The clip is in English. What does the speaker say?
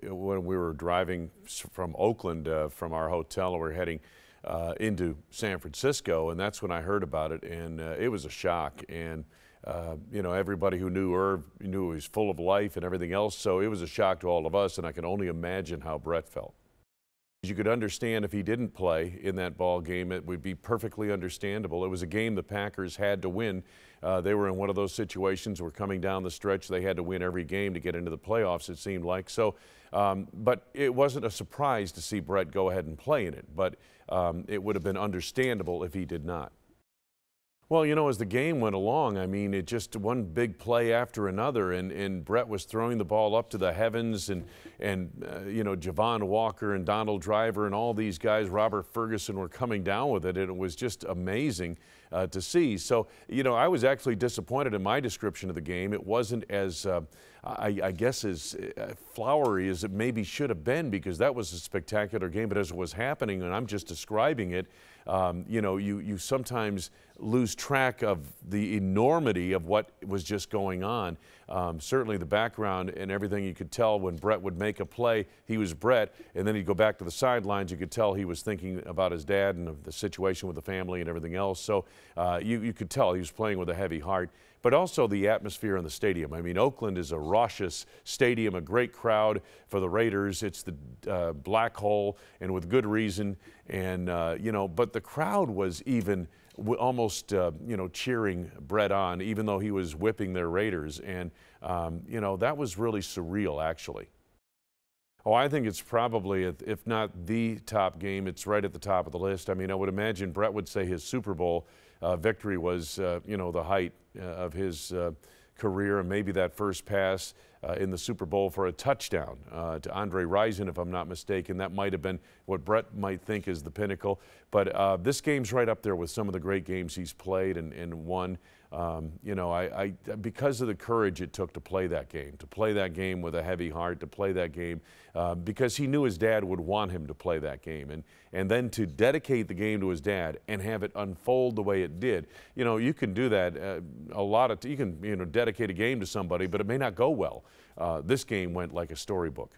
when we were driving from Oakland from our hotel, and we're heading into San Francisco, and that's when I heard about it, and it was a shock. And you know, everybody who knew Irv knew he was full of life and everything else, so it was a shock to all of us, and I can only imagine how Brett felt. You could understand if he didn't play in that ball game, it would be perfectly understandable. It was a game the Packers had to win. They were in one of those situations where coming down the stretch, they had to win every game to get into the playoffs, it seemed like. So, but it wasn't a surprise to see Brett go ahead and play in it, but it would have been understandable if he did not. Well, you know, as the game went along, I mean, it just one big play after another, and Brett was throwing the ball up to the heavens, and you know, Javon Walker and Donald Driver and all these guys, Robert Ferguson, were coming down with it, and it was just amazing to see. So, you know, I was actually disappointed in my description of the game. It wasn't as, I guess, as flowery as it maybe should have been, because that was a spectacular game. But as it was happening, and I'm just describing it, you know, you sometimes lose track of the enormity of what was just going on. Certainly the background and everything, you could tell when Brett would make a play, he was Brett, and then he'd go back to the sidelines, you could tell he was thinking about his dad and the situation with the family and everything else. So you could tell he was playing with a heavy heart. But also the atmosphere in the stadium. I mean, Oakland is a raucous stadium, a great crowd for the Raiders. It's the black hole, and with good reason. And, you know, but the crowd was even almost, you know, cheering Brett on, even though he was whipping their Raiders. And, you know, that was really surreal, actually. Oh, I think it's probably, if not the top game, it's right at the top of the list. I mean, I would imagine Brett would say his Super Bowl victory was, you know, the height of his career, and maybe that first pass in the Super Bowl for a touchdown to Andre Rison, if I'm not mistaken. That might have been what Brett might think is the pinnacle. But this game's right up there with some of the great games he's played and won. You know, because of the courage it took to play that game with a heavy heart, to play that game because he knew his dad would want him to play that game. And then to dedicate the game to his dad and have it unfold the way it did. You know, you can do that you can, you know, dedicate a game to somebody, but it may not go well. This game went like a storybook.